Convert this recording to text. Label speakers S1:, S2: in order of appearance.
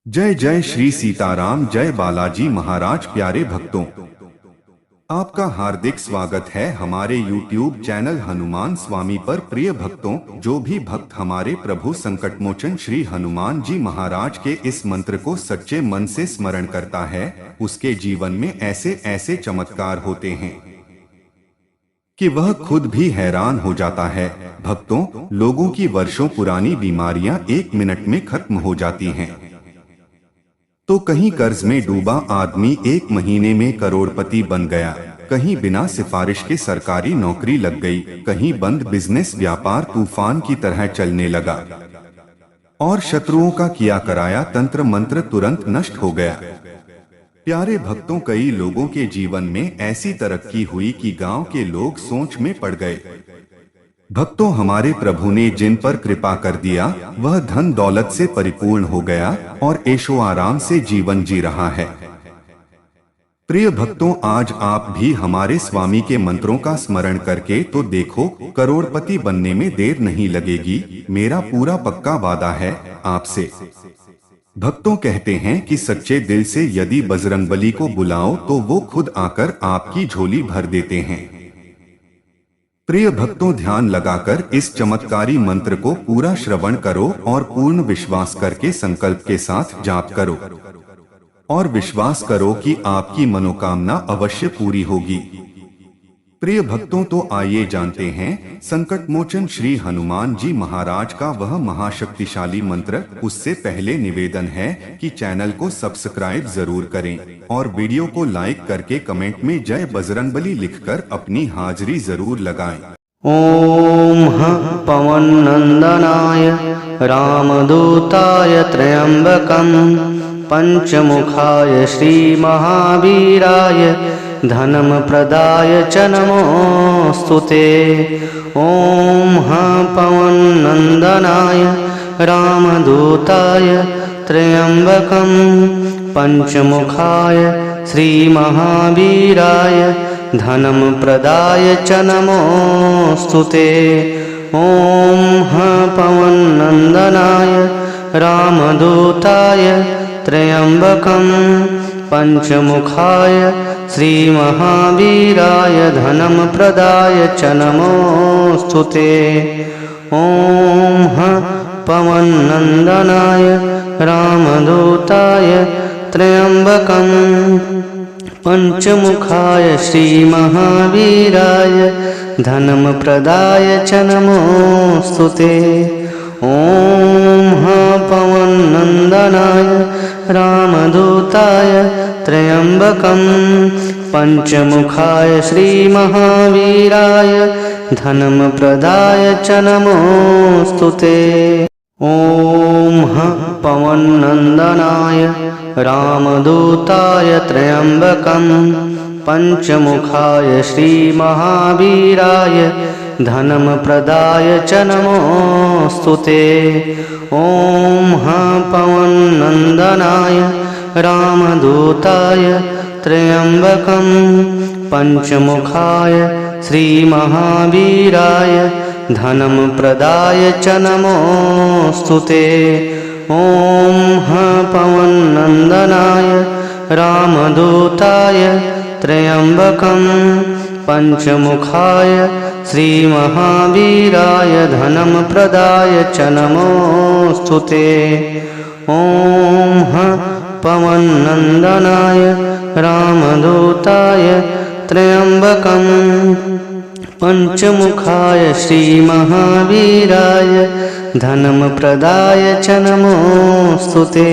S1: जय जय श्री सीताराम, जय बालाजी महाराज। प्यारे भक्तों, आपका हार्दिक स्वागत है हमारे YouTube चैनल हनुमान स्वामी पर। प्रिय भक्तों, जो भी भक्त हमारे प्रभु संकटमोचन श्री हनुमान जी महाराज के इस मंत्र को सच्चे मन से स्मरण करता है, उसके जीवन में ऐसे ऐसे चमत्कार होते हैं कि वह खुद भी हैरान हो जाता है। भक्तों, लोगों की वर्षों पुरानी बीमारियां 1 मिनट में खत्म हो जाती हैं, तो कहीं कर्ज में डूबा आदमी 1 महीने में करोड़पति बन गया, कहीं बिना सिफारिश के सरकारी नौकरी लग गई, कहीं बंद बिजनेस व्यापार तूफान की तरह चलने लगा और शत्रुओं का किया कराया तंत्र मंत्र तुरंत नष्ट हो गया। प्यारे भक्तों, कई लोगों के जीवन में ऐसी तरक्की हुई कि गांव के लोग सोच में पड़ गए। भक्तों, हमारे प्रभु ने जिन पर कृपा कर दिया वह धन दौलत से परिपूर्ण हो गया और ऐशो आराम से जीवन जी रहा है। प्रिय भक्तों, आज आप भी हमारे स्वामी के मंत्रों का स्मरण करके तो देखो, करोड़पति बनने में देर नहीं लगेगी। मेरा पूरा पक्का वादा है आपसे। भक्तों कहते हैं कि सच्चे दिल से यदि बजरंगबली को बुलाओ तो वो खुद आकर आपकी झोली भर देते हैं। प्रिय भक्तों, ध्यान लगाकर इस चमत्कारी मंत्र को पूरा श्रवण करो और पूर्ण विश्वास करके संकल्प के साथ जाप करो और विश्वास करो कि आपकी मनोकामना अवश्य पूरी होगी। प्रिय भक्तों, तो आइए जानते हैं संकटमोचन श्री हनुमान जी महाराज का वह महाशक्तिशाली मंत्र। उससे पहले निवेदन है कि चैनल को सब्सक्राइब जरूर करें और वीडियो को लाइक करके कमेंट में जय बजरंगबली लिखकर अपनी हाजिरी जरूर लगाएं।
S2: ओम पवन नंदनाय रामदूताय त्र्यंबकं पंचमुखाय श्री महावीराय धनम प्रदाय च नमोस्तुते। ओम पवन नंदनाय रामदूताय त्र्यंबकं पंचमुखाय श्री महावीराय धनम प्रदाय च नमोस्तुते। ओम पवन नंदनाय रामदूताय त्र्यंबकं पंचमुखाय श्री महावीराय धनम प्रदाय च नमोस्तुते। ओम पवन नंदनाय रामदूताय त्र्यंबकं पंचमुखाय श्री महावीराय धनम प्रदाय च नमोस्तुते। ओम पवन नंदनाय रामदूताय त्र्यंबकं पंचमुखाय श्री महावीराय धनम प्रदाय च नमोस्तुते। ओम पवन नंदनाय रामदूताय त्र्यंबकं पंचमुखाय श्री महावीराय धनम प्रदाय च नमोस्तुते। ओम पवन नंदनाय रामदूताय त्र्यंबकं पंचमुखाय श्री महावीराय धनम प्रदाय च नमोस्तुते। ओम पवन नंदनाय रामदूताय त्र्यंबकं पंचमुखाय श्री महावीराय धनम प्रदाय च नमोस्तुते। ओम पवन नंदनाय रामदूताय त्र्यंबकं पंचमुखाय श्री महावीराय धनम प्रदाय च नमोस्तुते।